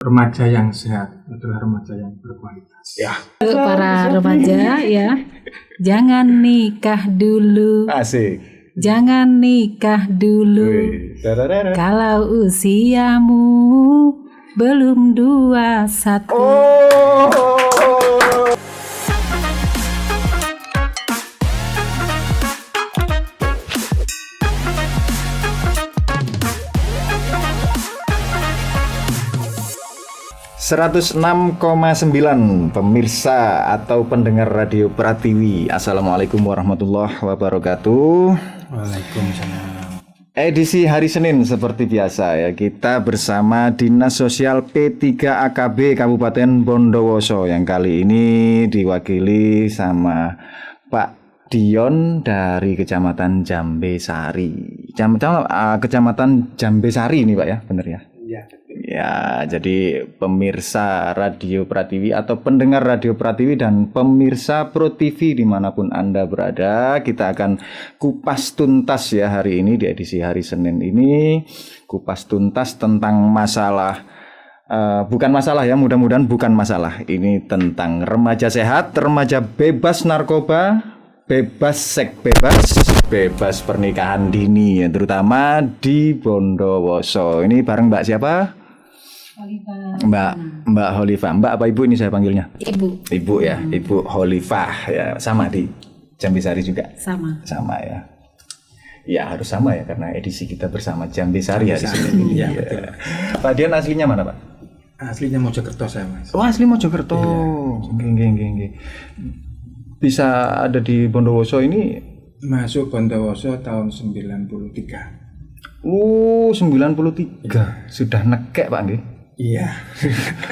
Remaja yang sehat adalah remaja yang berkualitas. Ya. Para remaja ya, jangan nikah dulu. Asik. Jangan nikah dulu. Wih, dadadada. Kalau usiamu belum 21. Oh. 106,9 pemirsa atau pendengar Radio Pratiwi. Assalamualaikum warahmatullahi wabarakatuh. Waalaikumsalam. Edisi hari Senin seperti biasa ya, kita bersama Dinas Sosial P3AKB Kabupaten Bondowoso yang kali ini diwakili sama Pak Dion dari Kecamatan Jambesari. Kecamatan Jambesari ini Pak ya, benar ya? Iya. Ya, jadi pemirsa Radio Pratiwi atau pendengar Radio Pratiwi dan pemirsa Pro TV dimanapun Anda berada, kita akan kupas tuntas ya hari ini di edisi hari Senin ini, kupas tuntas tentang masalah, bukan masalah ya, mudah-mudahan bukan masalah, ini tentang remaja sehat, remaja bebas narkoba, bebas seks bebas pernikahan dini ya, terutama di Bondowoso. Ini bareng Mbak siapa? Mbak Holifah. Mbak apa Ibu ini saya panggilnya? Ibu ya, Ibu Holifah ya, sama di Jambesari juga. Sama ya. Ya harus sama ya karena edisi kita bersama Jambesari ya di sini. Iya, betul. Pak Dian aslinya mana, Pak? Aslinya Mojokerto saya, Mas. Oh, asli Mojokerto. Nggih. Bisa ada di Bondowoso ini Masuk Bondowoso tahun 93. 93. Sudah nekek, Pak nggih. Iya.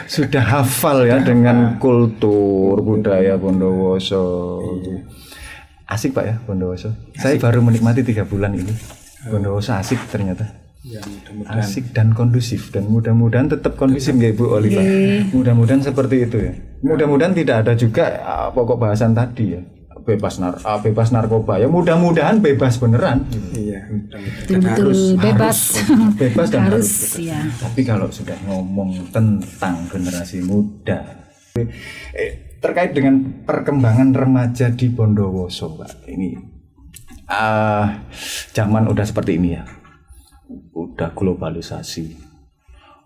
Sudah hafal ya dengan kultur budaya Bondowoso. Iya. Asik Pak ya Bondowoso. Saya baru menikmati 3 bulan ini. Bondowoso asik ternyata. Ya, mudah-mudahan. Asik dan kondusif dan mudah-mudahan tetap kondusif ya Bu Oliva. Mudah-mudahan seperti itu ya. Mudah-mudahan tidak ada juga pokok bahasan tadi ya. Bebas narkoba ya, mudah-mudahan bebas beneran. Iya, Betul, bebas dan harus. ya. Tapi kalau sudah ngomong tentang generasi muda, terkait dengan perkembangan remaja di Bondowoso, Pak, ini zaman udah seperti ini ya, udah globalisasi,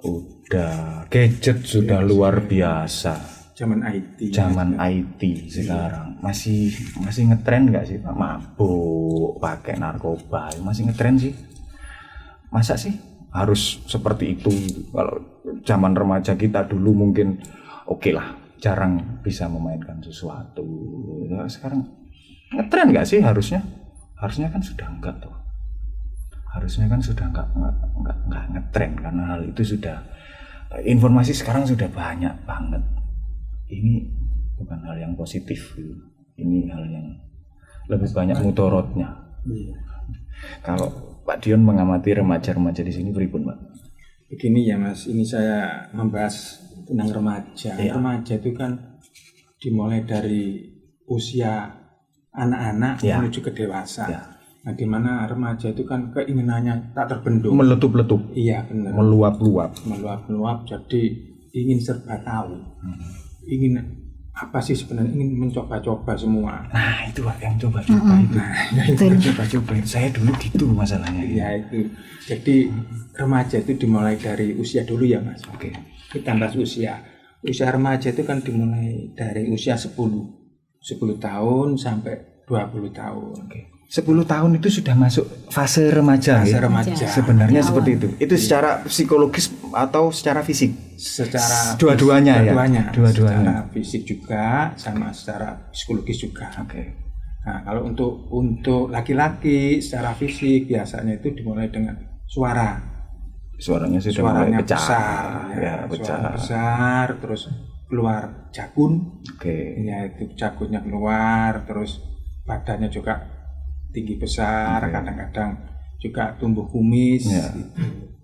udah gadget sudah luar biasa. Zaman IT sekarang masih ngetren nggak sih Pak? Mabuk, pakai narkoba masih ngetren sih? Masa sih harus seperti itu? Kalau zaman remaja kita dulu mungkin oke lah, jarang bisa memainkan sesuatu. Sekarang ngetren nggak sih harusnya? Harusnya kan sudah enggak tuh. Harusnya kan sudah enggak ngetren karena hal itu sudah, informasi sekarang sudah banyak banget. Ini bukan hal yang positif, ini hal yang lebih banyak mudorotnya. Iya. Kalau Pak Dion mengamati remaja-remaja di sini beripun, Pak? Begini ya Mas, ini saya membahas tentang remaja. Iya. Remaja itu kan dimulai dari usia anak-anak menuju ke dewasa. Ya. Nah, di mana remaja itu kan keinginannya tak terbendung. Meletup-letup. Iya benar. Meluap-luap. Jadi ingin serba tahu. Ingin apa sih sebenarnya, ingin mencoba-coba semua. Nah itu Pak yang coba-coba itu. Coba-coba. Saya dulu gitu masalahnya. Ya itu. Jadi remaja itu dimulai dari usia dulu ya Mas. Oke. Kita bahas usia. Usia remaja itu kan dimulai dari usia 10 tahun sampai 20 tahun. Oke. 10 tahun itu sudah masuk fase remaja. Fase ya? remaja. Sebenarnya seperti itu. Itu secara psikologis atau secara fisik? Secara dua-duanya. Secara fisik juga sama secara psikologis juga. Oke. Nah, kalau untuk laki-laki secara fisik biasanya itu dimulai dengan suaranya mulai pecah. Besar, ya, pecah. Suara besar, terus keluar jakun. Oke. Ya, itu jakunnya keluar, terus badannya juga tinggi besar, kadang-kadang juga tumbuh kumis. Ya.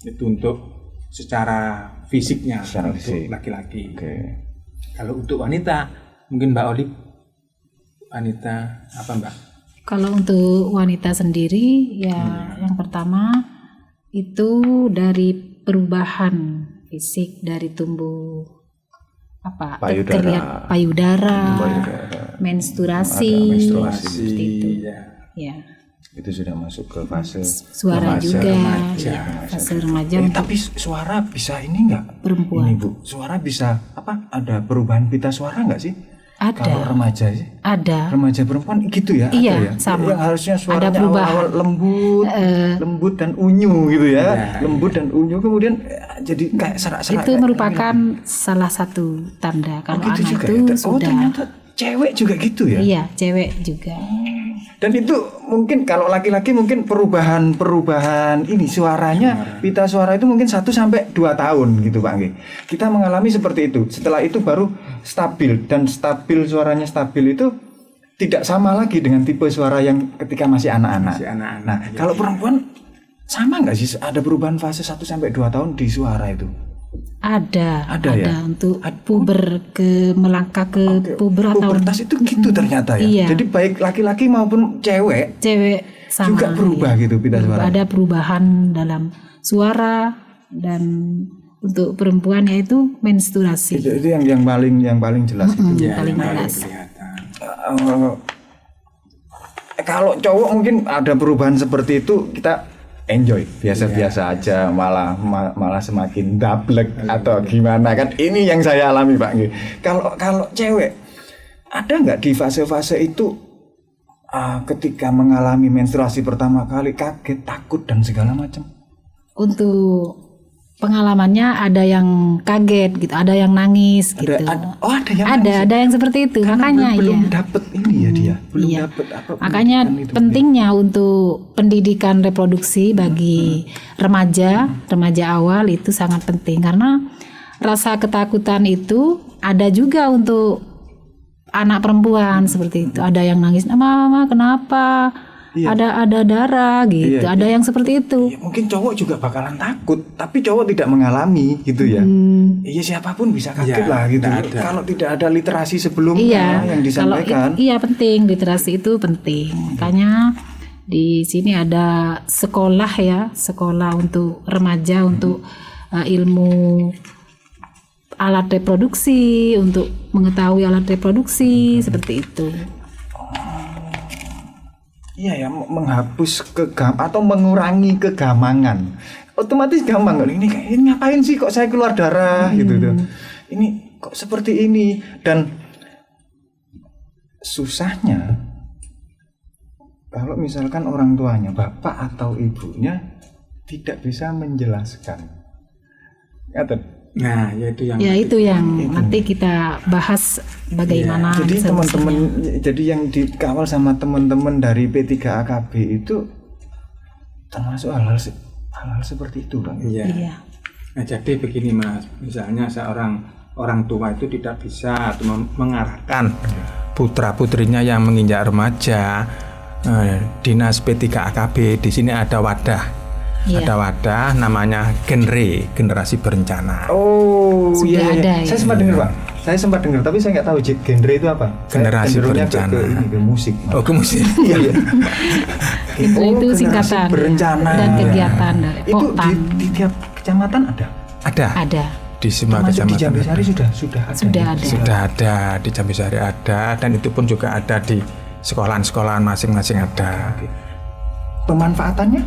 Itu untuk secara fisiknya, secara untuk fisik. laki-laki. Oke. Kalau untuk wanita, mungkin Mbak Olip, wanita apa Mbak? Kalau untuk wanita sendiri ya, yang pertama itu dari perubahan fisik dari tumbuh apa Payudara. payudara, Payudara. menstruasi, Ada menstruasi. seperti itu. Ya. Ya, Itu sudah masuk ke fase suara remaja. juga, remaja. ya, fase remaja untuk Tapi suara bisa ini enggak? perempuan. Ini Bu, suara bisa apa? Ada perubahan pita suara enggak sih? Kalau Ada, remaja sih, ada. remaja perempuan gitu ya? Iya, ada ya? sama. Yang harusnya Ada suaranya perubahan. awal-awal lembut dan unyu gitu ya, lembut dan unyu kemudian jadi kayak serak-serak. Itu kayak merupakan salah satu tanda kalau gitu anak juga itu ya? Oh sudah. ternyata cewek juga gitu ya? Iya, cewek juga. Dan itu mungkin kalau laki-laki mungkin perubahan ini suaranya pita suara itu mungkin 1 sampai 2 tahun gitu Pak Nggih. Kita mengalami seperti itu. Setelah itu baru stabil dan suaranya stabil itu tidak sama lagi dengan tipe suara yang ketika masih anak-anak. Masih anak-anak, Nah, kalau perempuan sama nggak sih ada perubahan fase 1 sampai 2 tahun di suara itu? Ada ya? untuk puber ke melangkah ke puber atau Pubertas itu gitu ternyata ya. Iya. Jadi baik laki-laki maupun cewek cewek sama juga berubah ya. gitu pita suara. Ada perubahan dalam suara dan untuk perempuan yaitu menstruasi. Itu yang paling jelas itu. Ya, Paling yang paling jelas. kelihatan. Kalau cowok mungkin ada perubahan seperti itu kita enjoy biasa-biasa aja malah semakin dablek atau gimana kan ini yang saya alami Pak Nggih. Kalau cewek ada nggak di fase-fase itu ketika mengalami menstruasi pertama kali kaget takut dan segala macam? Untuk pengalamannya ada yang kaget gitu, ada yang nangis gitu. Ada yang Ada yang seperti itu. karena Makanya belum ya. dapet ini ya dia belum Iya. dapet apa Makanya pendidikan itu. pentingnya untuk pendidikan reproduksi bagi remaja awal itu sangat penting karena rasa ketakutan itu ada juga untuk anak perempuan seperti itu. Ada yang nangis, "Mama, kenapa? Ada darah gitu." Iya, ada yang seperti itu. Ya, mungkin cowok juga bakalan takut, tapi cowok tidak mengalami gitu ya. Iya siapapun bisa kaget Ya, lah gitu. tidak ada. Kalau tidak ada literasi sebelumnya Iya, yang disampaikan. iya penting, literasi itu penting. Makanya di sini ada sekolah ya, sekolah untuk remaja untuk ilmu alat reproduksi, untuk mengetahui alat reproduksi seperti itu. Iya ya, menghapus atau mengurangi kegamangan. Otomatis gampang kan? Ini ngapain sih kok saya keluar darah gitu tuh. Ini kok seperti ini dan susahnya kalau misalkan orang tuanya, bapak atau ibunya tidak bisa menjelaskan. Ngaten. Nah, yaitu yang Ya itu yang nanti kita bahas bagaimana. Jadi solusinya. teman-teman, jadi yang dikawal sama teman-teman dari P3AKB itu termasuk hal-hal seperti itu, Bang. Iya. Iya. Nah, jadi begini Mas, misalnya seorang orang tua itu tidak bisa mengarahkan putra-putrinya yang menginjak remaja, dinas P3AKB di sini ada wadah. Iya. Ada wadah namanya generasi berencana. Oh, Sudah iya. ada, ya. Saya sempat dengar, Pak. Saya sempat dengar, tapi saya nggak tahu genre itu apa. Saya Generasi cenderungnya berencana. ke musik. Oh, ke musik. Iya, iya. Itu generasi singkatan berencana. dan kegiatan dari Itu Poktan. di tiap kecamatan ada. Ada. Di semua Termasuk di kecamatan. Jambesari sudah ada. Sudah ada. Sudah ada di Jambesari ada, dan itu pun juga ada di sekolahan-sekolahan masing-masing ada. Pemanfaatannya?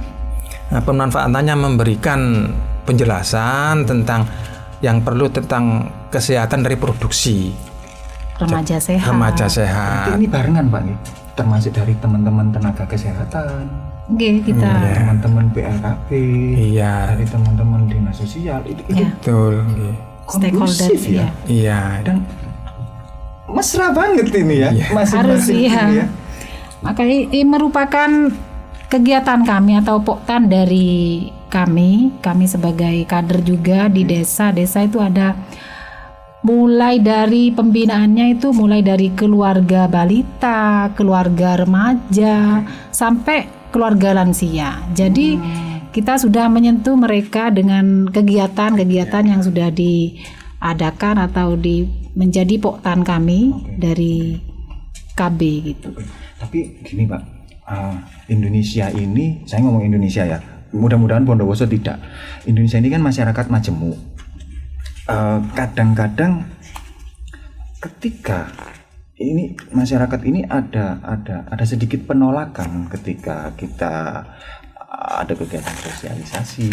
Nah, pemanfaatannya memberikan penjelasan tentang yang perlu tentang kesehatan reproduksi Remaja sehat. remaja Berarti sehat. ini barengan, Pak, nih. Termasuk dari teman-teman tenaga kesehatan, Oke, kita teman-teman PLKB, Iya, dari teman-teman dinas sosial. Itu Ya. betul. Iya. stakeholder kondusif ya. Iya. Dan mesra banget ini ya, Iya. harus masing-masing iya. ini ya. Makanya ini merupakan kegiatan kami atau Poktan dari kami sebagai kader juga di desa itu ada mulai dari pembinaannya itu mulai dari keluarga balita, keluarga remaja sampai keluarga lansia. Jadi kita sudah menyentuh mereka dengan kegiatan-kegiatan yang sudah diadakan atau menjadi Poktan kami dari KB gitu. Tapi gini, Pak, Indonesia ini, saya ngomong Indonesia ya, mudah-mudahan Bondowoso tidak. Indonesia ini kan masyarakat majemuk. kadang-kadang ketika ini masyarakat ini ada sedikit penolakan ketika kita ada kegiatan sosialisasi,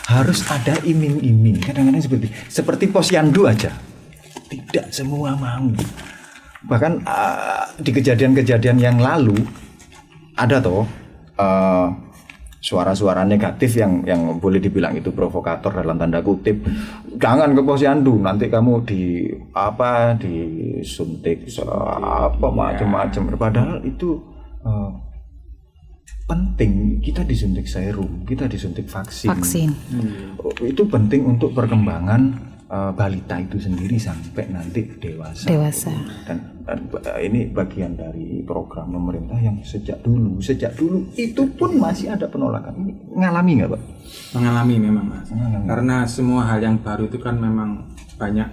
harus ada iming-iming. Kadang-kadang seperti posyandu aja, tidak semua mau. Bahkan di kejadian-kejadian yang lalu ada toh suara-suara negatif yang boleh dibilang itu provokator dalam tanda kutip. Jangan ke posyandu, nanti kamu disuntik macam-macam. Padahal itu penting, kita disuntik serum, kita disuntik vaksin. Itu penting untuk perkembangan balita itu sendiri sampai nanti dewasa. Dan ini bagian dari program pemerintah yang sejak dulu itu pun masih ada penolakan. Ini ngalami nggak, Pak? Mengalami memang, Mas. Karena semua hal yang baru itu kan memang banyak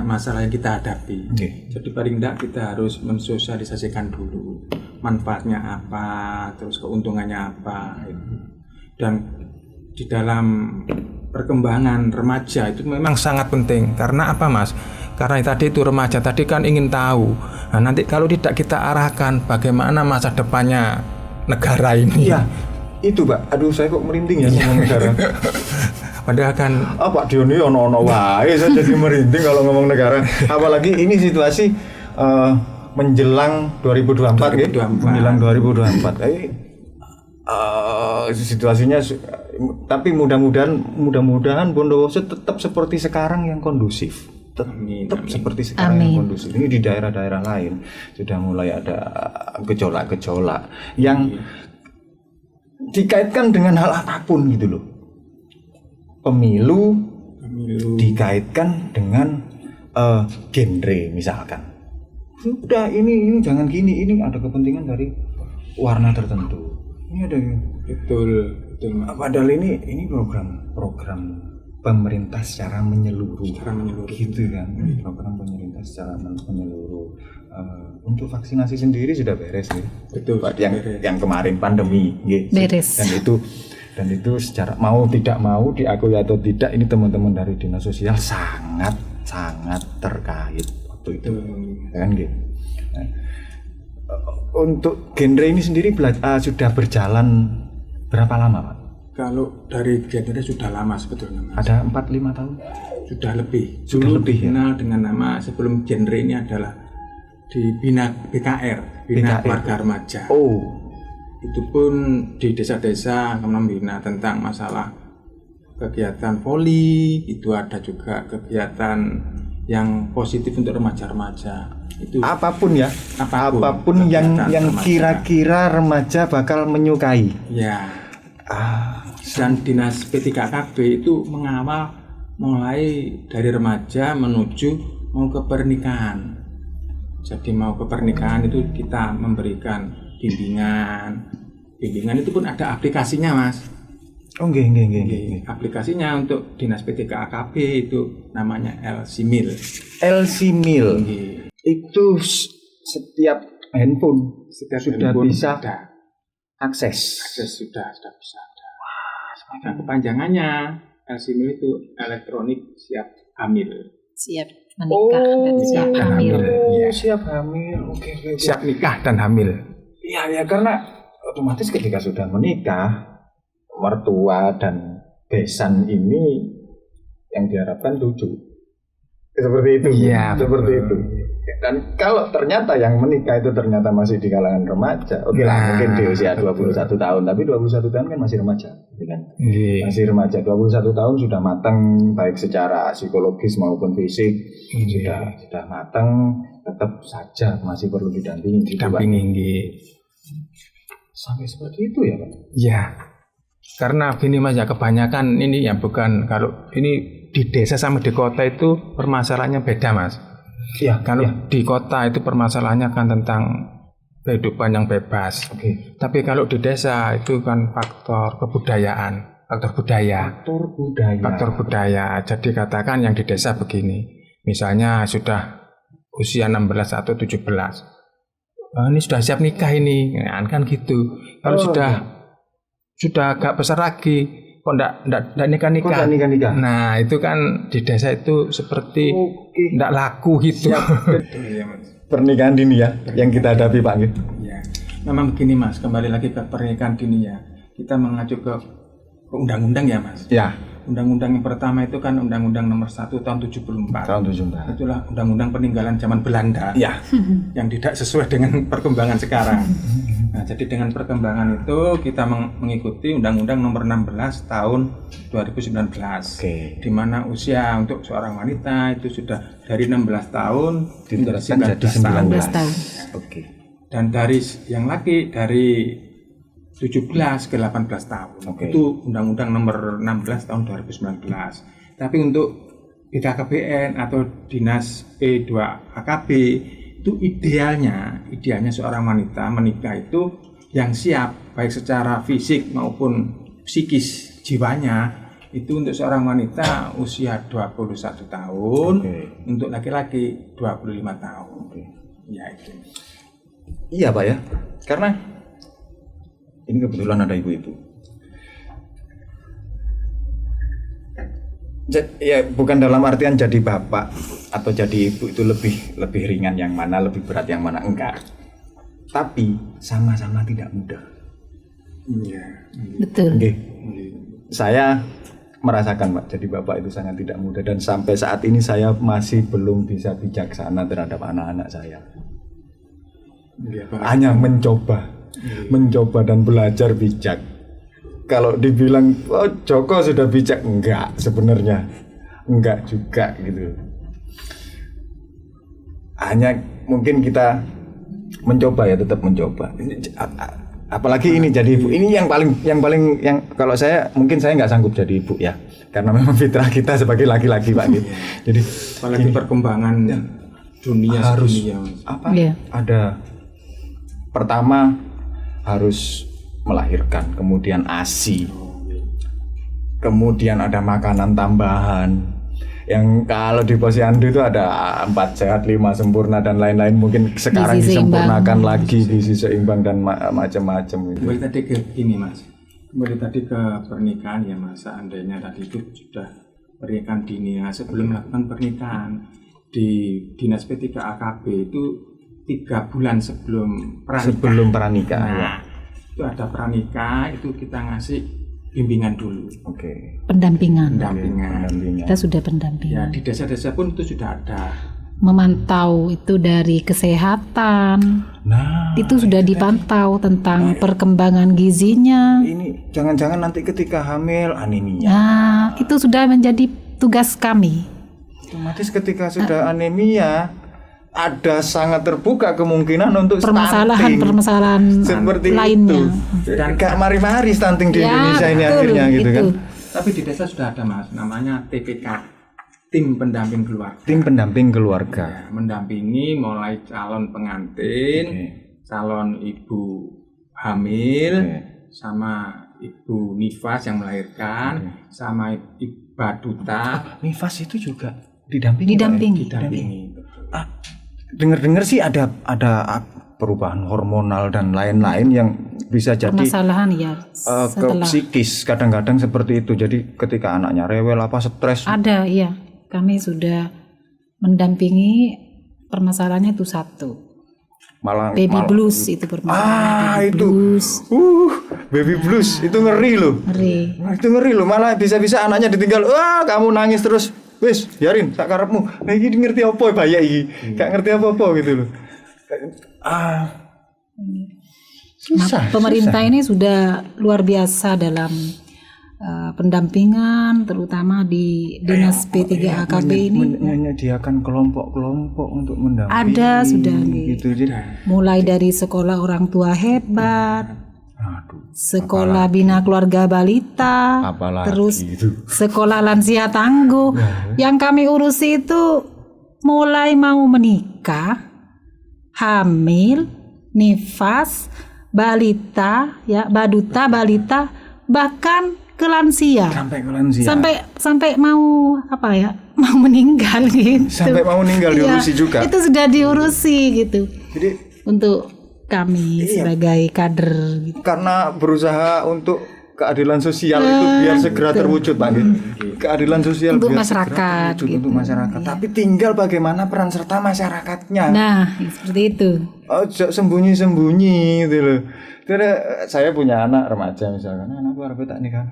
masalah yang kita hadapi. Jadi paling tidak kita harus mensosialisasikan dulu manfaatnya apa, terus keuntungannya apa. Dan di dalam perkembangan remaja itu memang sangat penting. Karena apa, Mas? Karena tadi itu remaja tadi kan ingin tahu. Nah, nanti kalau tidak kita arahkan bagaimana masa depannya negara ini. Iya. Itu, Pak. Aduh, saya kok merinding ya ngomong negara. Padahal kan Pak Dioni ono wae saya jadi merinding kalau ngomong negara. Apalagi ini situasi menjelang 2024 ya. Menjelang 2024. Situasinya tapi mudah-mudahan Bondowoso tetap seperti sekarang yang kondusif. Tetap seperti sekarang yang kondusif. Ini di daerah-daerah lain sudah mulai ada gejolak-gejolak yang dikaitkan dengan hal apapun gitu loh. Pemilu dikaitkan dengan genre misalkan. Sudah ini jangan gini, ini ada kepentingan dari warna tertentu. Ini ada betul. Padahal ini program pemerintah secara menyeluruh gitu kan. Program pemerintah secara menyeluruh. Untuk vaksinasi sendiri sudah beres ya. Betul. Yang kemarin pandemi gitu. Beres. Dan itu secara mau tidak mau diakui atau tidak, ini teman-teman dari dinas sosial sangat terkait waktu itu. Kan gitu. Nah, untuk genre ini sendiri sudah berjalan berapa lama, Pak? Kalau dari genre sudah lama sebetulnya, Mas. Ada 4-5 tahun? Sudah lebih. Sudah Dulu lebih dikenal dengan nama sebelum genre ini adalah di Bina BKR, Bina Keluarga Remaja. Oh. Itu pun di desa-desa membina tentang masalah kegiatan voli, itu ada juga kegiatan yang positif untuk remaja-remaja. Itu apapun yang kira-kira remaja bakal menyukai. Ya. Dan dinas P3KB itu mengawal mulai dari remaja menuju mau ke pernikahan. Jadi mau ke pernikahan itu kita memberikan bimbingan itu pun ada aplikasinya, Mas. Oh, nggih. Aplikasinya untuk dinas P3KB itu namanya LCMIL. Itu setiap handphone sudah bisa akses sudah bisa ada. Nah, kepanjangannya LCMIL itu elektronik siap hamil. Siap menikah dan siap hamil. Siap hamil. Oke. Siap nikah dan hamil. Iya, karena otomatis ketika sudah menikah, mertua dan besan ini yang diharapkan lucu. Seperti itu. Iya, seperti itu. Dan kalau ternyata yang menikah itu ternyata masih di kalangan remaja, oke lah, mungkin di usia 21 tahun, tapi 21 tahun kan masih remaja, kan? Masih remaja, 21 tahun sudah matang baik secara psikologis maupun fisik, sudah matang, tetap saja masih perlu didampingi. Sampai seperti itu ya, Pak? Ya, karena gini, Mas, ya kebanyakan ini ya bukan, kalau ini di desa sama di kota itu permasalahannya beda, Mas. Ya, kalau di kota itu permasalahannya kan tentang kehidupan yang bebas. Tapi kalau di desa itu kan faktor kebudayaan, faktor budaya. Jadi katakan yang di desa begini, misalnya sudah usia 16 atau 17, ini sudah siap nikah ini, kan gitu. Kalau sudah agak besar lagi, kok ndak nikah-nikah. Kok ndak nikah-nikah? Nah, itu kan di desa itu seperti ndak laku gitu. Iya, Mas. Pernikahan dini ya yang kita hadapi Pak. Ya, memang begini Mas, kembali lagi ke pernikahan dini ya. Kita mengacu ke undang-undang ya Mas. Ya. Undang-undang yang pertama itu kan Undang-Undang Nomor 1 Tahun 74. Tahun 74. Itulah Undang-Undang peninggalan zaman Belanda. Ya. Yang tidak sesuai dengan perkembangan sekarang. Nah, jadi dengan perkembangan itu kita mengikuti Undang-Undang Nomor 16 Tahun 2019. Oke. Di mana usia untuk seorang wanita itu sudah dari 16 tahun Diteruskan jadi 19 tahun. Oke. Dan dari yang laki dari 17 ke 18 tahun. Oke. Itu Undang-Undang Nomor 16 Tahun 2019. Tapi untuk BKKBN atau Dinas P2AKB itu idealnya seorang wanita menikah itu yang siap baik secara fisik maupun psikis jiwanya itu untuk seorang wanita usia 21 tahun, untuk laki-laki 25 tahun. Ya itu. Iya Pak ya, karena ini kebetulan ada ibu-ibu. Ya bukan dalam artian jadi bapak atau jadi ibu itu lebih ringan yang mana, lebih berat yang mana, enggak. Tapi sama-sama tidak mudah. Iya. Betul. Oke. Saya merasakan Pak, jadi bapak itu sangat tidak mudah dan sampai saat ini saya masih belum bisa bijaksana terhadap anak-anak saya. Iya, Pak. Hanya mencoba dan belajar bijak. Kalau dibilang oh, Joko sudah bijak, enggak sebenarnya, enggak juga gitu. Hanya mungkin kita mencoba ya, tetap mencoba. Apalagi ini jadi ibu, ini yang paling kalau saya mungkin saya nggak sanggup jadi ibu ya, karena memang fitrah kita sebagai laki-laki Pak gitu. Jadi apalagi perkembangan dunia harus sedunia, Mas. apa? Iya. Ada pertama harus melahirkan, kemudian ASI, kemudian ada makanan tambahan yang kalau di Posyandu itu ada 4 sehat 5 sempurna dan lain-lain, mungkin sekarang Gizi disempurnakan seimbang. lagi gizi seimbang dan macam-macam gitu. Kembali tadi ke ini Mas, kembali tadi ke pernikahan ya Mas, seandainya tadi itu sudah pernikahan dini ya, sebelum melakukan pernikahan di Dinas P3AKB itu 3 bulan sebelum pranikah Nah, ya. itu ada pranikah, itu kita ngasih bimbingan dulu, Oke. Pendampingan. pendampingan. Kita sudah Ya pendampingan. di desa-desa pun itu sudah ada. Memantau itu dari kesehatan. Nah, Itu sudah dipantau tentang perkembangan gizinya. ini jangan-jangan nanti ketika hamil anemia. Nah, itu sudah menjadi tugas kami. Otomatis ketika sudah anemia ada sangat terbuka kemungkinan untuk stunting. Permasalahan Seperti lainnya. itu. Dan gak mari-mari stunting di Ya, Indonesia ini betul, akhirnya gitu itu. kan. Tapi di desa sudah ada Mas, namanya TPK, tim pendamping keluarga. Tim pendamping keluarga. Ya, mendampingi mulai calon pengantin, calon ibu hamil, sama ibu nifas yang melahirkan, sama ibu baduta Nifas itu juga didampingi. Didampingi. Dengar-dengar sih ada perubahan hormonal dan lain-lain yang bisa jadi Permasalahan ya ke setelah psikis kadang-kadang seperti itu. Jadi ketika anaknya rewel apa stres ada ya, kami sudah mendampingi permasalahannya itu satu. malah Baby blues itu permasalahan. Baby itu blues. baby blues itu ngeri loh. Ngeri. Wah, itu ngeri loh, malah bisa-bisa anaknya ditinggal. Wah, kamu nangis terus. Wis, biarin sak karepmu. Nah, ini ngerti apa bayi iki? Gak ngerti apa-apa gitu loh. Susah. Pemerintah ini sudah luar biasa dalam pendampingan, terutama di Dinas P3AKB ini. Menyediakan kelompok-kelompok untuk mendampingi. Ada sudah gitu. Jadi, mulai dari sekolah orang tua hebat, aduh, sekolah bina keluarga balita, apalagi terus itu. sekolah lansia tangguh. Yang kami urusi itu mulai mau menikah, hamil, nifas, balita, ya baduta, balita, bahkan ke lansia. Sampai ke lansia. Sampai mau apa ya? Mau meninggal gitu. Sampai mau meninggal diurusi juga. Itu sudah diurusi gitu. Jadi Untuk kami sebagai kader gitu. karena berusaha untuk keadilan sosial itu biar segera terwujud Pak. Keadilan sosial Untuk biar masyarakat, segera terwujud gitu. untuk masyarakat. Tapi tinggal bagaimana peran serta masyarakatnya. Nah, seperti itu. Oh, sembunyi-sembunyi gitu loh. Karena saya punya anak remaja misalkan, anakku harus tak nikah,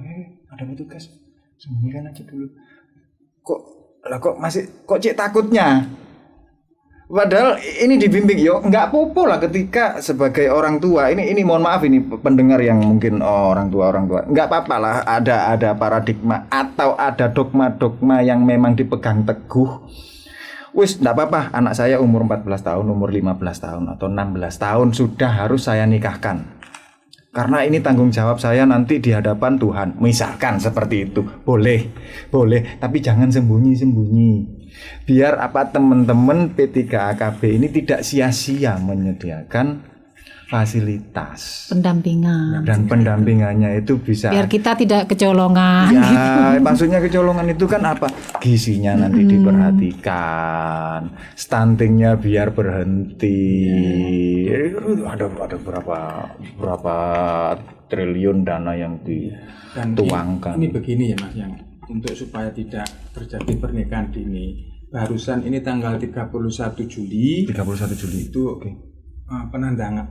ada petugas, sembunyikan aja dulu. Kok masih cek takutnya? Padahal ini dibimbing, yo nggak apa-apa lah ketika sebagai orang tua. Ini mohon maaf ini pendengar yang mungkin orang tua nggak apa-apa lah ada paradigma atau ada dogma yang memang dipegang teguh. Wis nggak apa-apa, anak saya umur 14 tahun, umur 15 tahun atau 16 tahun sudah harus saya nikahkan. Karena ini tanggung jawab saya nanti di hadapan Tuhan. Misalkan seperti itu. Boleh, tapi jangan sembunyi-sembunyi. Biar teman-teman P3AKB ini tidak sia-sia menyediakan fasilitas Pendampingan. dan pendampingannya itu bisa. Biar kita tidak kecolongan. Ya, maksudnya kecolongan itu kan apa? Gizinya nanti diperhatikan, stuntingnya biar berhenti. Ada berapa triliun dana yang Dan dituangkan. ini begini ya Mas, yang untuk supaya tidak terjadi pernikahan dini. Barusan ini tanggal 31 Juli 31 Juli itu Oke.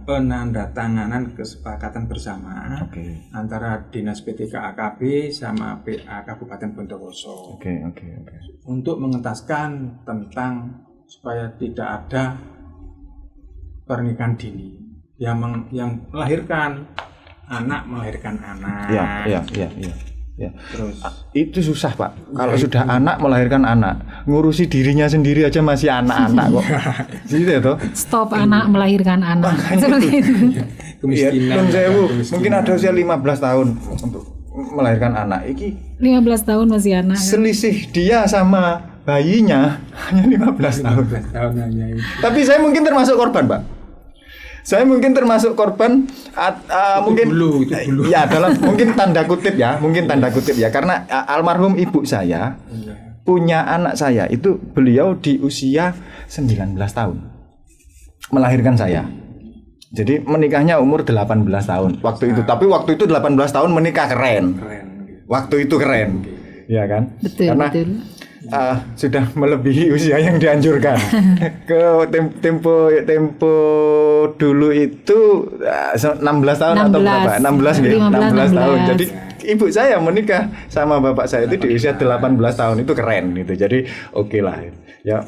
penandatanganan kesepakatan bersama Oke. antara Dinas P3AKB sama PA Kabupaten Bondowoso Oke. untuk mengentaskan tentang supaya tidak ada pernikahan dini yang melahirkan anak. Iya. Terus Itu susah Pak. Kalau sudah anak melahirkan anak, ngurusi dirinya sendiri aja masih anak-anak kok. Gitu ya toh. Stop anak melahirkan anak. Seperti itu. kemiskinan. Mungkin ada usia 15 tahun untuk melahirkan anak. Iki 15 tahun masih anak. selisih dia sama bayinya hanya 15 tahun. 15 tahun hanya ini. Tapi saya mungkin termasuk korban, Pak. Saya mungkin termasuk korban mungkin dulu. ya dalam mungkin tanda kutip ya karena almarhum ibu saya punya anak saya itu beliau di usia 19 tahun melahirkan saya. Jadi menikahnya umur 18 tahun waktu itu. Tapi waktu itu 18 tahun menikah keren. Waktu itu keren. Ya kan? Betul, Karena betul. sudah melebihi usia yang dianjurkan. Ke tempo dulu itu 16 tahun atau berapa? 16 ya, 16 tahun. Jadi ibu saya menikah sama bapak saya itu di usia 18 tahun itu keren gitu. Jadi oke lah ya.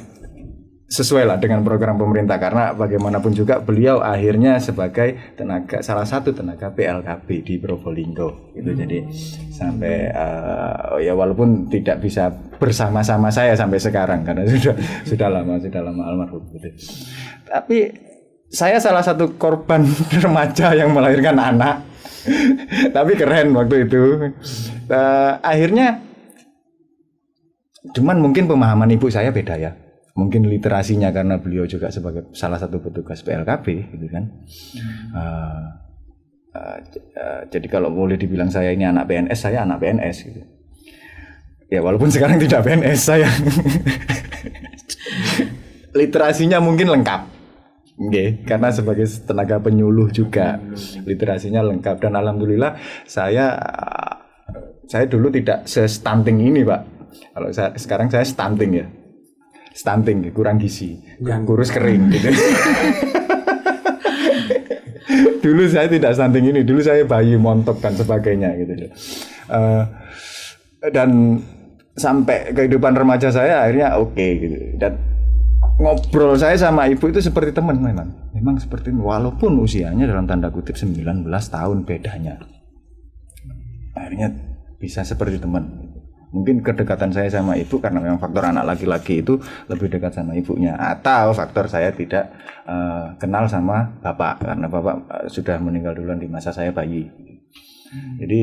Sesuai lah dengan program pemerintah karena bagaimanapun juga beliau akhirnya sebagai salah satu tenaga PLKB di Probolinggo gitu. Jadi sampai ya walaupun tidak bisa bersama-sama saya sampai sekarang karena sudah lama almarhum gitu. Tapi saya salah satu korban remaja yang melahirkan anak. Tapi keren waktu itu. Akhirnya cuman mungkin pemahaman ibu saya beda ya. Mungkin literasinya karena beliau juga sebagai salah satu petugas PLKB gitu kan. Jadi kalau boleh dibilang saya ini anak PNS, saya anak PNS gitu. Ya walaupun sekarang tidak PNS saya. Literasinya mungkin lengkap. Oke, karena sebagai tenaga penyuluh juga literasinya lengkap dan alhamdulillah saya dulu tidak se-stunting ini, Pak. Kalau sekarang saya stunting ya. Stunting, kurang gizi, kurus kering gitu. Dulu saya tidak stunting ini, dulu saya bayi montok dan sebagainya gitu. Dan sampai kehidupan remaja saya akhirnya oke gitu. Dan ngobrol saya sama ibu itu seperti teman memang seperti walaupun usianya dalam tanda kutip 19 tahun bedanya. Akhirnya bisa seperti teman. Mungkin kedekatan saya sama ibu karena memang faktor anak laki-laki itu lebih dekat sama ibunya atau faktor saya tidak kenal sama bapak karena bapak sudah meninggal duluan di masa saya bayi. Jadi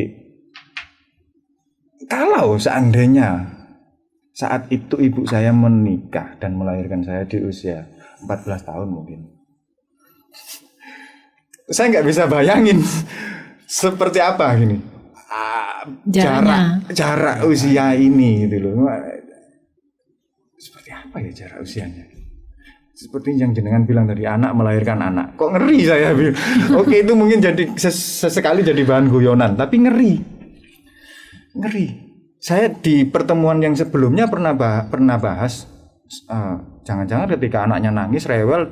kalau seandainya saat itu ibu saya menikah dan melahirkan saya di usia 14 tahun mungkin saya nggak bisa bayangin seperti apa gini. Jarak usia ini gitu loh. Seperti apa ya jarak usianya? seperti yang jenengan bilang tadi, anak melahirkan anak. Kok ngeri saya. Oke, itu mungkin jadi sesekali jadi bahan guyonan, tapi ngeri. Saya di pertemuan yang sebelumnya pernah bahas, jangan-jangan ketika anaknya nangis rewel,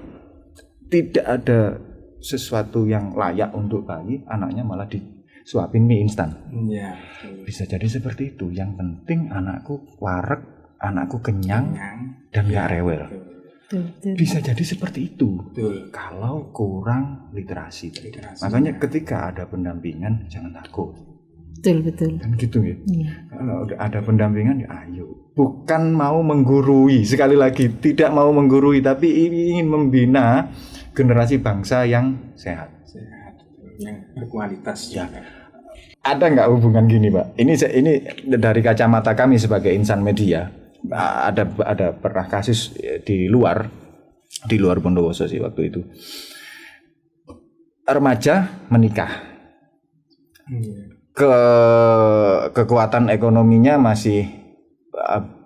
tidak ada sesuatu yang layak untuk bayi, anaknya malah disuapin mie instan. Iya. Bisa jadi seperti itu. Yang penting anakku wareg, anakku kenyang dan nggak rewel. Betul. Bisa jadi seperti itu. Betul. Kalau kurang literasi. Makanya ketika ada pendampingan jangan takut. Betul. Kan gitu ya. Iya. Kalau ada pendampingan ya ayo. Bukan mau menggurui, sekali lagi tidak mau menggurui, tapi ingin membina generasi bangsa yang sehat. Yang berkualitas. Ya. Ada nggak hubungan gini, Pak? Ini dari kacamata kami sebagai insan media. Ada pernah kasus di luar Bondowoso sih waktu itu. Remaja menikah. Kekuatan ekonominya masih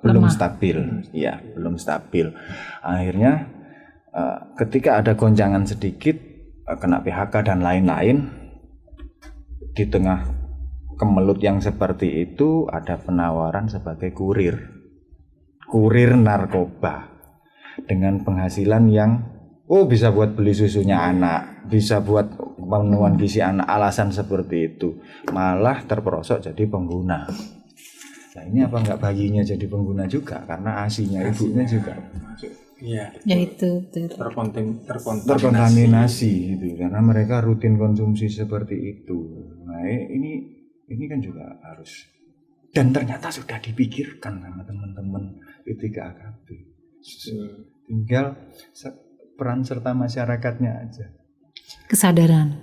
belum stabil. Ya, belum stabil. Akhirnya ketika ada gonjangan sedikit, kena PHK dan lain-lain, di tengah kemelut yang seperti itu ada penawaran sebagai kurir narkoba dengan penghasilan yang bisa buat beli susunya anak, bisa buat pemenuhan gizi anak. Alasan seperti itu malah terperosok jadi pengguna. Nah ini apa enggak bayinya jadi pengguna juga karena asinya ibunya juga masuk. Iya. Ya itu terkontaminasi gitu karena mereka rutin konsumsi seperti itu. Nah ini kan juga harus, dan ternyata sudah dipikirkan sama teman-teman P3 AKB. Tinggal peran serta masyarakatnya aja. Kesadaran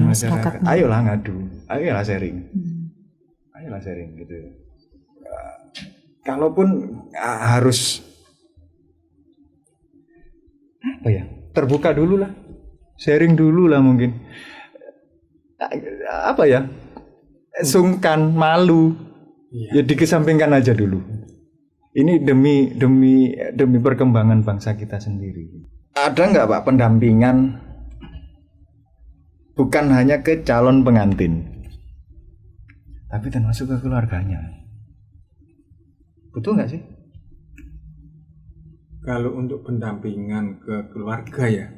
masyarakat. Ayolah ngadu, ayolah sharing. Ayolah sharing gitu. Kalaupun harus terbuka dulu lah, sharing dulu lah mungkin. Sungkan, malu, ya dikesampingkan aja dulu. Ini demi perkembangan bangsa kita sendiri. Ada nggak Pak pendampingan bukan hanya ke calon pengantin, tapi termasuk ke keluarganya? Betul nggak sih? Kalau untuk pendampingan ke keluarga ya,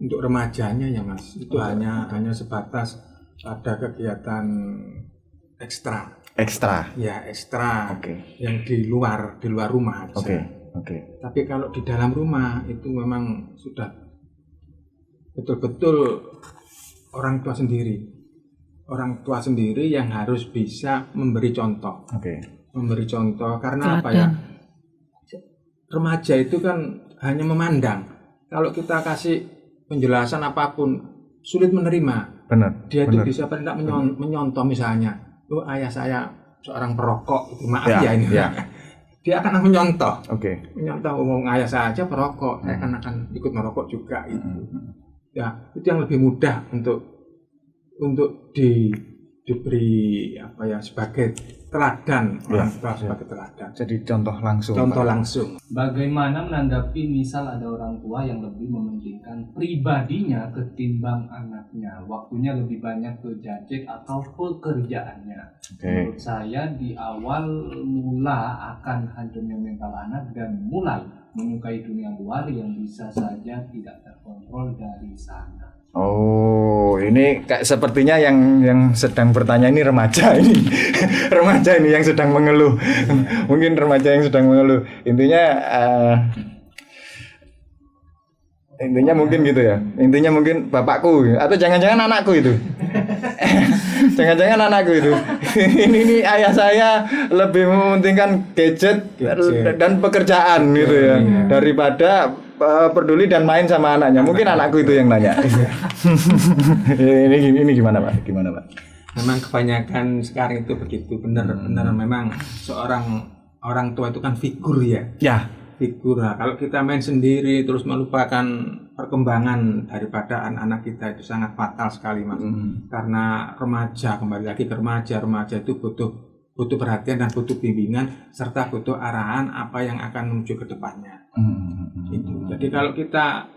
untuk remajanya ya Mas, itu hanya sebatas ada kegiatan ekstra. Ya ekstra. Yang di luar rumah. Oke. Tapi kalau di dalam rumah itu memang sudah betul-betul orang tua sendiri yang harus bisa memberi contoh. Memberi contoh karena apa ya? Remaja itu kan hanya memandang. Kalau kita kasih penjelasan apapun sulit menerima. Benar. Dia itu bisa tidak menyontoh misalnya, ayah saya seorang perokok, itu maaf ya ini. Ya. Dia akan menyontoh. Menyontoh ayah saya aja perokok, saya akan ikut merokok juga itu. Ya, itu yang lebih mudah untuk diberi sebagai teladan, orang tua sebagai teladan. Jadi contoh langsung. Bagaimana menanggapi misal ada orang tua yang lebih mementingkan pribadinya ketimbang anaknya, waktunya lebih banyak ke gadget atau pekerjaannya? Menurut saya di awal mula akan hancurnya mental anak dan mulai menyukai dunia luar yang bisa saja tidak terkontrol dari sana. Oh, ini sepertinya yang sedang bertanya ini remaja ini. Remaja ini yang sedang mengeluh. Mungkin remaja yang sedang mengeluh. Intinya mungkin gitu ya. Intinya mungkin bapakku atau jangan-jangan anakku itu. Jangan-jangan anakku itu. Ini ayah saya lebih mementingkan gadget dan pekerjaan gitu ya. Daripada peduli dan main sama anaknya. Mungkin anakku itu yang nanya. Ini gimana Pak? Memang kebanyakan sekarang itu begitu, benar memang seorang orang tua itu kan figur ya. Figur. Nah, kalau kita main sendiri terus melupakan perkembangan daripada anak-anak kita itu sangat fatal sekali Mas. Karena kembali lagi ke remaja itu butuh butuh perhatian dan butuh bimbingan serta butuh arahan apa yang akan menuju ke depannya. Gitu. Jadi kalau kita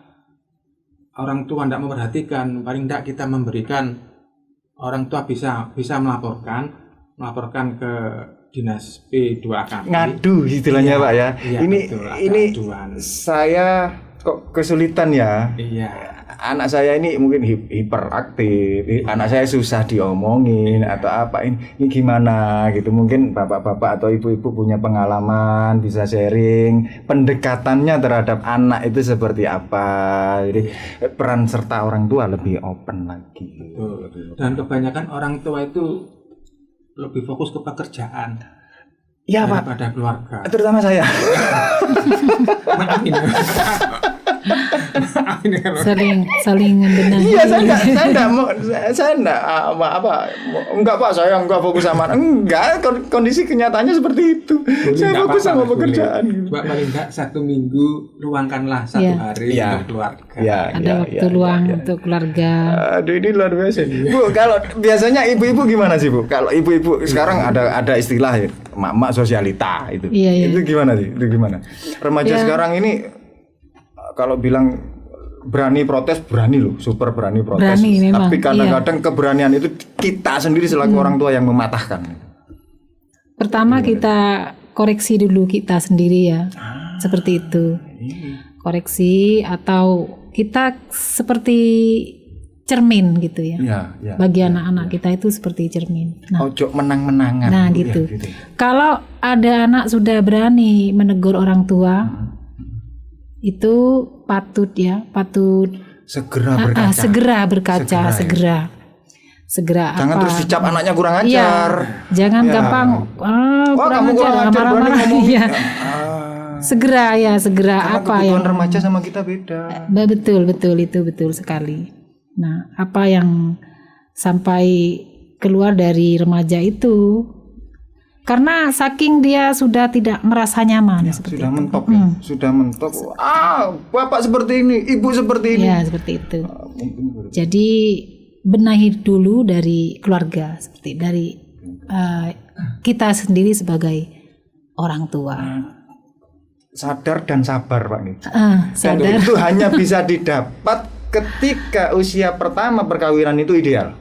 orang tua tidak memperhatikan, paling tidak kita memberikan, orang tua bisa melaporkan ke dinas P2AKP. Ngadu istilahnya Iya, Pak ya. iya, ini betul, ada ini aduan. saya kok kesulitan ya. Iya. Anak saya ini mungkin hiperaktif, anak saya susah diomongin atau apa ini gimana gitu. Mungkin bapak-bapak atau ibu-ibu punya pengalaman, bisa sharing pendekatannya terhadap anak itu seperti apa. Jadi peran serta orang tua lebih open lagi. Betul. Dan kebanyakan orang tua itu lebih fokus ke pekerjaan Iya Pak, daripada keluarga. terutama saya. Maaf ini. Maaf ini kalau saling membenahi. Iya, saya enggak Pak, saya enggak fokus sama enggak, kondisi kenyataannya seperti itu. Saya fokus sama pekerjaan gitu. Mbak, paling enggak 1 minggu luangkanlah 1 hari Iya. untuk keluarga. Ada waktu luang untuk keluarga. Aduh, ini luar biasa. Bu, kalau biasanya ibu-ibu gimana sih, Bu? Kalau ibu-ibu sekarang ada istilah ya, emak-emak sosialita itu. Iya. Itu gimana sih? Itu gimana? Remaja sekarang ini kalau bilang berani protes, berani loh, super berani protes. Berani memang, Tapi kadang-kadang keberanian itu kita sendiri selaku orang tua yang mematahkan. Pertama kita koreksi dulu kita sendiri ya. Seperti itu. Koreksi atau kita seperti cermin gitu ya. Bagi anak-anak kita itu seperti cermin. Ojo menang-menangan. Nah Bu, gitu. ya, gitu. Kalau ada anak sudah berani menegur orang tua, itu patut Segera berkaca. segera Jangan apa? terus dicap anaknya kurang ajar. Iya, jangan Ya. gampang Kamu kurang ajar, berani marah-marah. ngomong. Iya. Karena Segera apa yang kebutuhan remaja sama kita beda. betul itu betul sekali. Nah, apa yang sampai keluar dari remaja itu karena saking dia sudah tidak merasa nyaman seperti Sudah itu. mentok ya? Sudah mentok. Bapak seperti ini, ibu seperti ini. Ya, seperti itu. Mungkin Jadi benahi dulu dari keluarga seperti dari kita sendiri sebagai orang tua. sadar dan sabar Pak nih. Dan Sadar. itu hanya bisa didapat ketika usia pertama perkawinan itu ideal.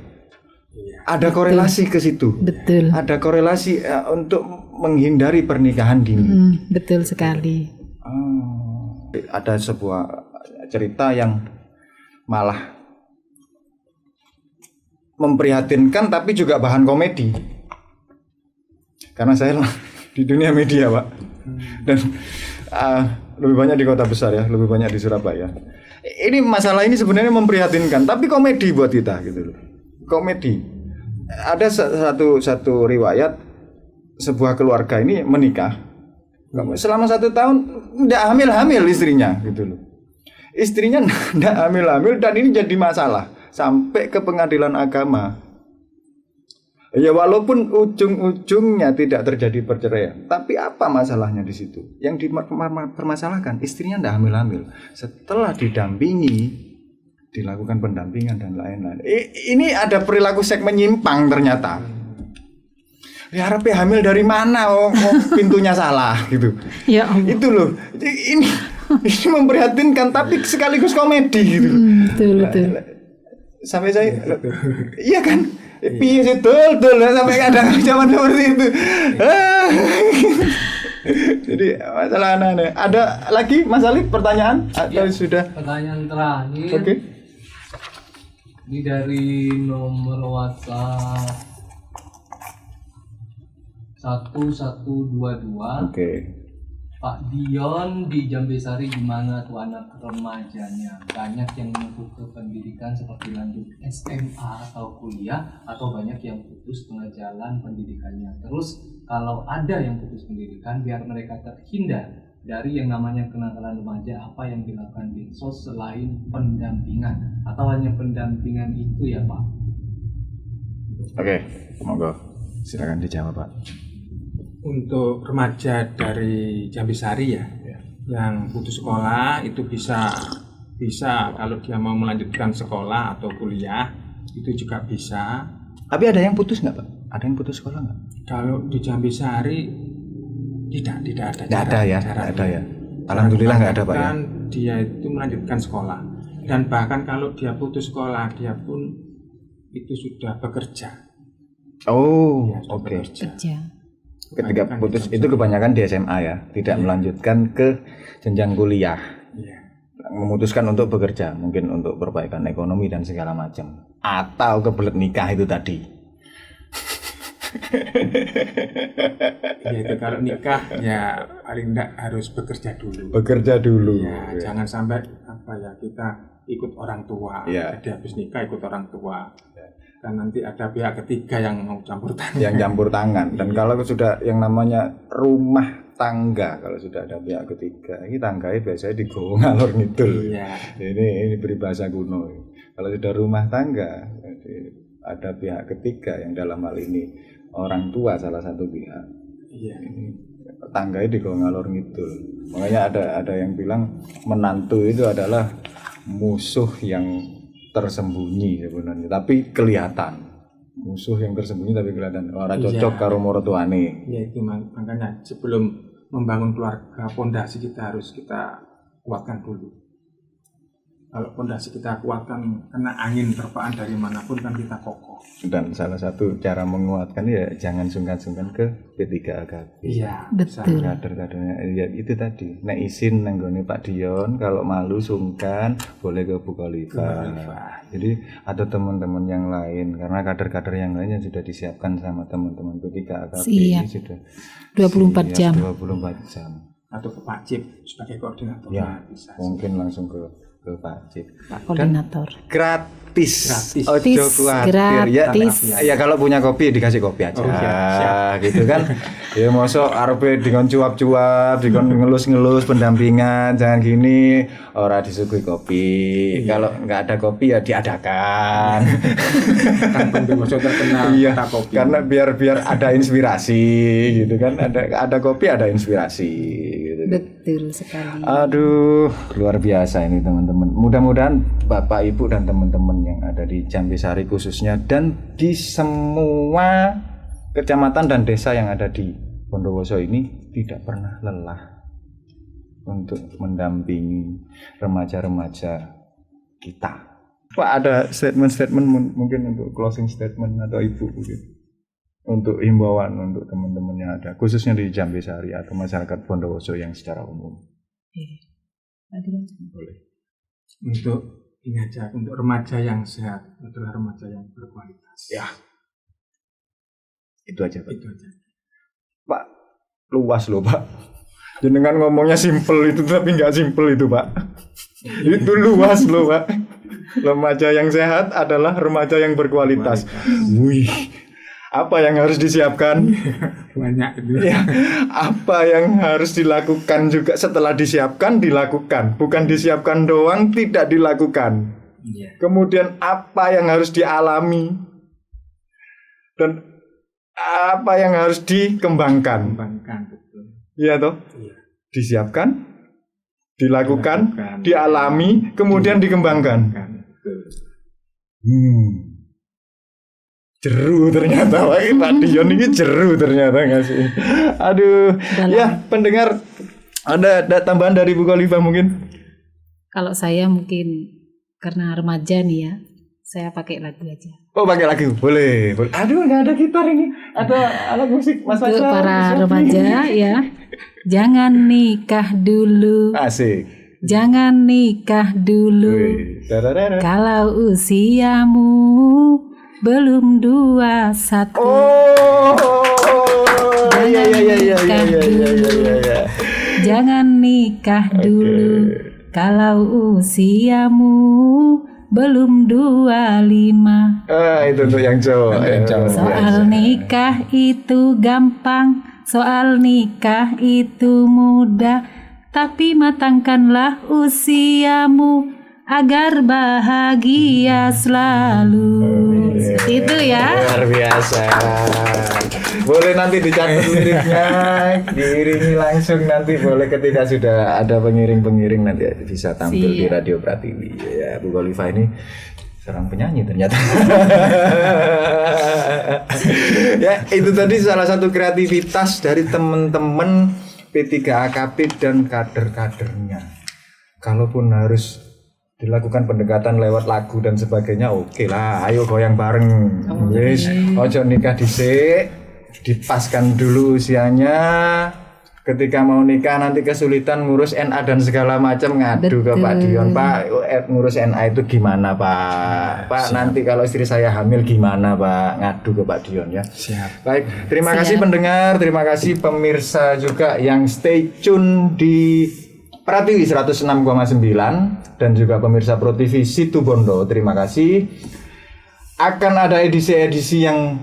Ada korelasi ke situ. Betul. Ada korelasi untuk menghindari pernikahan dini. Betul sekali. Ada sebuah cerita yang malah memprihatinkan tapi juga bahan komedi. Karena saya di dunia media Pak. Dan lebih banyak di kota besar ya, lebih banyak di Surabaya. Ini masalah ini sebenarnya memprihatinkan tapi komedi buat kita gitu loh. Komedi. Ada satu riwayat sebuah keluarga ini menikah selama 1 tahun tidak hamil istrinya gitu loh. Istrinya tidak hamil dan ini jadi masalah sampai ke pengadilan agama. Ya walaupun ujung-ujungnya tidak terjadi perceraian, tapi apa masalahnya di situ? Yang dipermasalahkan istrinya tidak hamil. Setelah didampingi, dilakukan pendampingan dan lain-lain. Ini ada perilaku seks menyimpang ternyata. Ya harapnya hamil dari mana? Oh pintunya salah gitu. Ya Allah. Itu loh. Ini memprihatinkan tapi sekaligus komedi gitu. Betul. Sampai saya, iya kan? Piye sih dol sampai kadang zaman seperti itu. Jadi masalah aneh. Ada lagi Mas Alif pertanyaan atau sudah? Pertanyaan terakhir. Oke. Ini dari nomor WhatsApp 1122. Oke. Pak Dion di Jambesari gimana tuh anak remajanya? Banyak yang menempuh ke pendidikan seperti lanjut SMA atau kuliah, atau banyak yang putus tengah jalan pendidikannya. Terus kalau ada yang putus pendidikan, biar mereka terhindar dari yang namanya kenakalan remaja, apa yang dilakukan Dinsos selain pendampingan? Atau hanya pendampingan itu ya Pak? Oke, monggo. Silakan dijawab Pak. Untuk remaja dari Jambisari ya, yang putus sekolah itu bisa kalau dia mau melanjutkan sekolah atau kuliah itu juga bisa. Tapi ada yang putus nggak Pak? Ada yang putus sekolah nggak? Kalau di Jambi Sari tidak ada. Nggak ada ya, nggak ada ya. Alhamdulillah nggak ada Pak ya. Kan dia itu melanjutkan sekolah, dan bahkan kalau dia putus sekolah dia pun itu sudah bekerja. Oh, Dia sudah oke. bekerja. Kerja. Ketika Kebanyakan putus di itu kebanyakan di SMA ya, tidak melanjutkan ke jenjang kuliah. Iya. Memutuskan untuk bekerja, mungkin untuk perbaikan ekonomi dan segala macam, atau kebelet nikah itu tadi. Ya itu kalau nikah ya paling enggak harus bekerja dulu. Bekerja dulu. Ya, jangan sampai kita ikut orang tua. Iya. Jadi habis nikah ikut orang tua. Dan nanti ada pihak ketiga yang mau campur tangan. Yang campur tangan. Dan kalau sudah yang namanya rumah tangga, kalau sudah ada pihak ketiga, ini tangganya biasanya digowo ngalor ngidul. Iya. Ini peribahasa kuno. Kalau sudah rumah tangga, jadi ada pihak ketiga yang dalam hal ini orang tua salah satu pihak. Iya. Tangganya digowo ngalor ngidul. Makanya ada yang bilang menantu itu adalah musuh yang tersembunyi sebenarnya, tapi kelihatan. Musuh yang tersembunyi tapi kelihatan. Orang cocok Iya. karo maratuane. Ya itu makanya sebelum membangun keluarga, pondasi kita harus kita kuatkan dulu. Kalau pondasi kita kuatkan, kena angin terpaan dari manapun kan kita kokoh. Dan salah satu cara menguatkan ya jangan sungkan-sungkan ke P3AKB. Iya, Betul. Kader-kadernya ya itu tadi. Nek izin nanggone Pak Dion, kalau malu sungkan boleh ke Bukalifah. Jadi ada teman-teman yang lain, karena kader-kader yang lain yang sudah disiapkan sama teman-teman P3AKB Siap. ini sudah 24 jam. 24 jam. Atau ke Pak Cip sebagai koordinator. Ya, bisa. mungkin langsung ke Pak Cip. Pak Koordinator. Gratis. Gratis. Ojo khawatir ya. Gratis. Ya kalau punya kopi dikasih kopi aja. Oh, siap. Gitu kan. Ya mosok arepe dikon cuap-cuap, dikon ngelus-ngelus pendampingan, jangan gini, ora disuguhi kopi. Kalau nggak ada kopi ya diadakan. Kan Bondowoso terkenal Iya. kata kopi. Karena biar ada inspirasi gitu kan. Ada kopi ada inspirasi gitu. Betul sekali. Aduh, luar biasa ini teman-teman. Mudah-mudahan Bapak, Ibu, dan teman-teman yang ada di Jambi Sari khususnya dan di semua kecamatan dan desa yang ada di Bondowoso ini tidak pernah lelah untuk mendampingi remaja-remaja kita. Pak, ada statement-statement mungkin untuk closing statement atau Ibu mungkin? Untuk himbauan untuk teman-teman yang ada, khususnya di Jambi Sari atau masyarakat Bondowoso yang secara umum. Boleh. Untuk ini aja, untuk remaja yang sehat adalah remaja yang berkualitas. Ya. Itu aja Pak. Itu aja. Pak, luas loh Pak. Jenengan ngomongnya simple itu tapi nggak simple itu Pak. Itu luas loh Pak. Remaja yang sehat adalah remaja yang berkualitas. Wih. Apa yang harus disiapkan? Banyak itu. Ya, apa yang harus dilakukan juga setelah disiapkan dilakukan, bukan disiapkan doang tidak dilakukan. Iya. Kemudian apa yang harus dialami dan apa yang harus dikembangkan. Kembangkan betul. Iya toh? Iya. Disiapkan, dilakukan, Dilakukan. dialami, kemudian dikembangkan. Betul. Jeru ternyata Pak Dion ini jeru ternyata nggak sih? Aduh, ya pendengar ada tambahan dari Bu Khalifah mungkin? Kalau saya mungkin karena remaja nih ya, saya pakai lagu aja. Oh pakai lagu, boleh. Aduh nggak ada gitar ini, ada alat musik Mas Untuk Faisal. para remaja ya, jangan nikah dulu, Asik. jangan nikah dulu. Wih, dararara. Kalau usiamu belum 21. Oh, iya iya iya iya iya. Jangan nikah dulu kalau usiamu belum 25. Itu untuk yang cowok. Soal nikah itu gampang, soal nikah itu mudah, tapi matangkanlah usiamu agar bahagia selalu. Itu ya. Luar biasa. Boleh nanti dicatat liriknya, diiringi langsung nanti boleh ketika sudah ada pengiring-pengiring nanti bisa tampil di Siap. Radio Pratiwi. Ya, Bu Khalifah ini Seorang penyanyi ternyata. Ya, itu tadi salah satu kreativitas dari teman-teman P3AKP dan kader-kadernya. Kalaupun harus dilakukan pendekatan lewat lagu dan sebagainya, oke lah, ayo goyang bareng. Yes, ojo nikah dhisik, dipaskan dulu usianya. Ketika mau nikah nanti kesulitan ngurus NA dan segala macam, ngadu ke Pak Dion, Pak ngurus NA itu gimana Pak? Pak nanti kalau istri saya hamil gimana Pak? Ngadu ke Pak Dion ya. Siap. Baik, terima kasih pendengar, terima kasih pemirsa juga yang stay tune di Pratiwi 106,9 dan juga pemirsa Pro TV Situbondo. Terima kasih. Akan ada edisi-edisi yang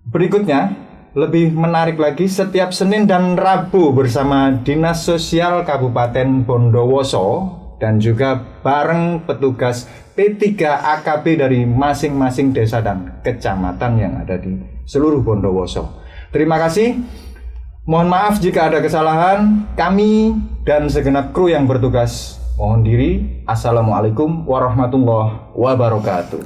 berikutnya lebih menarik lagi setiap Senin dan Rabu bersama Dinas Sosial Kabupaten Bondowoso dan juga bareng petugas P3AKP dari masing-masing desa dan kecamatan yang ada di seluruh Bondowoso. Terima kasih. Mohon maaf jika ada kesalahan. Kami dan segenap kru yang bertugas mohon diri. Assalamualaikum warahmatullahi wabarakatuh.